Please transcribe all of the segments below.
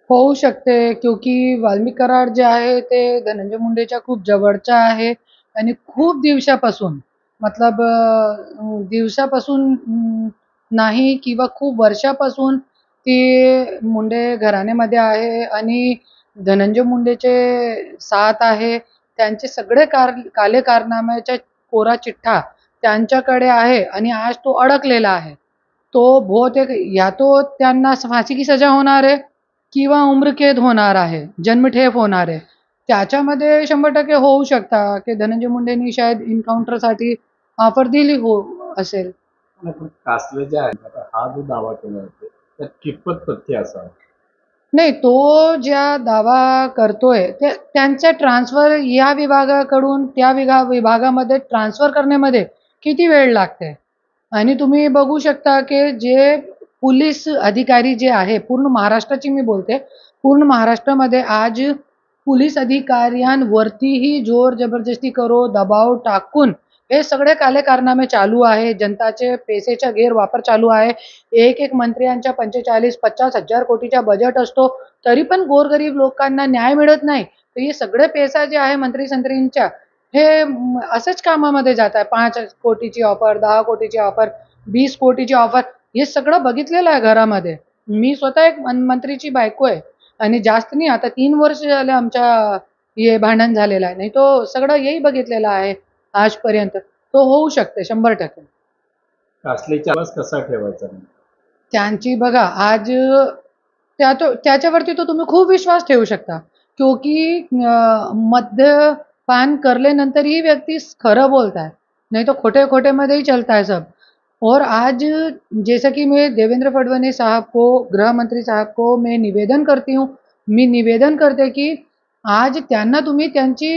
होऊ शकते क्योंकि वाल्मिक कराड जे आहे ते धनंजय मुंडेच्या खूप जवळचा आहे आणि खूप दिवसापासून मतलब दिवसापासून नाही किंवा खूप वर्षापासून ती मुंडे घराण्यामध्ये आहे आणि धनंजय मुंडेचे साथ आहे. त्यांचे सगळे काले कारनाम्याच्या कोरा चिठ्ठा त्यांच्याकडे आहे आणि आज तो अडकलेला आहे. तो बहुतेक या तो त्यांना फाशी की सजा होणार आहे किंवा उम्रकैद होणार आहे, जन्मठेप होणार आहे. त्याच्यामध्ये 100% होऊ शकतं की धनंजय मुंडेंनी शायद एन्काउंटरसाठी ऑफर दिली हो असेल. नाही, पण कासले जे आहेत आता हा जो दावा केला जातो त्यात कितपत तथ्य असावं? नाही, तो ज्या दावा करतोय ते त्यांच्या ट्रान्सफर या विभागाकडून त्या विभागामध्ये ट्रान्सफर करण्यामध्ये किती वेळ लागते आणि तुम्ही बघू शकता की जे पोलीस अधिकारी जे आहे पूर्ण महाराष्ट्राची मी बोलते, पूर्ण महाराष्ट्रामध्ये आज पोलीस अधिकाऱ्यांवरतीही जोर जबरदस्ती करो दबाव टाकून हे सगळे काले कारनामे चालू आहे. जनताचे पैसेचा गैरवापर चालू आहे. एक मंत्र्यांच्या 45-50 हजार कोटीचा बजेट असतो, तरी पण गोरगरीब लोकांना न्याय मिळत नाही. तर हे सगळे पैसा जे आहे मंत्री-संत्रींच्या हे असंच कामामध्ये जात आहे. 5 कोटीची ऑफर, 10 कोटीची ऑफर, 20 कोटीची ऑफर हे सगळं बघितलेलं आहे घरामध्ये. मी स्वतः एक मंत्रीची बायको आहे आणि जास्त नाही आता 3 वर्ष झाले आमच्या हे भांडण झालेलं आहे. नाही तो सगळं हेही बघितलेलं आहे आजपर्यंत. तो होऊ शकते 100%. कासलेचा आवाज कसा ठेवायचा नाही? त्यांची बघा आज त्याच्यावरती तो तुम्ही खूप विश्वास ठेवू शकता. क्योंकि मद्यपान करल्यानंतर ही व्यक्ति खरं बोलता है, नहीं तो खोटे-खोटे मध्ये ही चलता है सब. और आज जैसा कि मैं देवेंद्र फडणवीस साहब को, गृह मंत्री साहब को मैं निवेदन करती हूँ, मी निवेदन करते की आज त्यांना तुम्ही त्यांची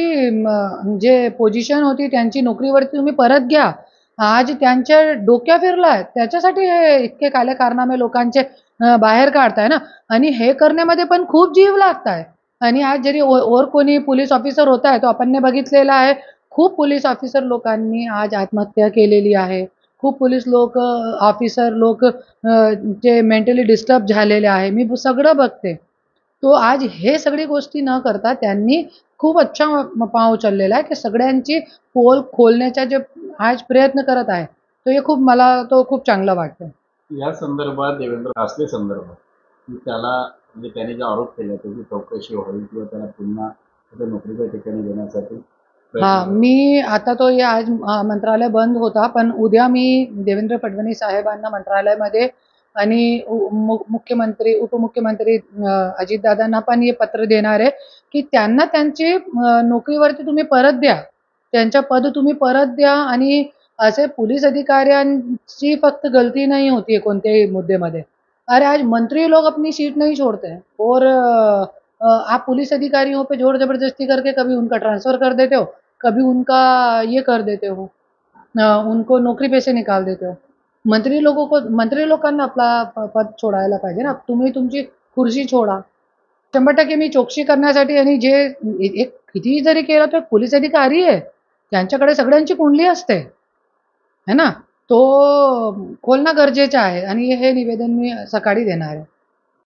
जे पोझिशन होती त्यांची नोकरीवरती तुम्ही परत घ्या. आज त्यांच्या डोक्या फिरलाय. त्याच्यासाठी हे इतके काले कारनामे लोकांचे बाहेर काढताय ना आणि हे करण्यामध्ये पण खूप जीव लागताय आणि आज जरी और कोणी पोलीस ऑफिसर होत आहे, तो आपण बघितलेला आहे. खूप पोलीस ऑफिसर लोकांनी आज आत्महत्या केलेली आहे. खूप पोलीस ऑफिसर लोक जे मेंटली डिस्टर्ब झालेले आहे. मी सगळं बघते. तो आज हे सगळी गोष्टी न करता त्यांनी खूप अच्छा पाव उचललेला आहे, की सगळ्यांची पोल खोलण्याचा जे आज प्रयत्न करत आहे. तो हे खूप मला तो खूप चांगला वाटतं. या संदर्भात देवेंद्र कासले संदर्भात की त्याला म्हणजे त्याने जे आरोप केले त्याची चौकशी व्हावी किंवा त्याला पुन्हा त्याच्या नोकरीच्या ठिकाणी देण्यासाठी हां, मी आता तो हे आज मंत्रालय बंद होता, पण उद्या मी देवेंद्र फडणवीस साहेबांना मंत्रालयामध्ये आणि मुख्यमंत्री, उपमुख्यमंत्री अजितदादांना पण हे पत्र देणार आहे, की त्यांना त्यांची नोकरीवरती तुम्ही परत द्या. त्यांचं पद तुम्ही परत द्या आणि असे पोलीस अधिकाऱ्यांची फक्त गलती नहीं होती है कोणत्याही मुद्देमध्ये. अरे आज मंत्री लोग अपनी सीट नहीं छोड़ते हैं और आप पुलिस अधिकारियों पे जोर जबरदस्ती करके कभी उनका ट्रांसफर कर देते हो, कभी उनका ये कर देते हो, उनको नौकरी पे से निकाल देते हो. मंत्री लोकांना आपला पद सोडायला पाहिजे ना. तुम्ही तुमची खुर्ची सोडा. 100% मी चौकशी करण्यासाठी आणि जे एक कितीही जरी केलं तर पोलीस अधिकारी आहे. त्यांच्याकडे सगळ्यांची कुंडली असते. है ना? तो खोलणं गरजेचं आहे आणि हे निवेदन मी सकाळी देणार आहे.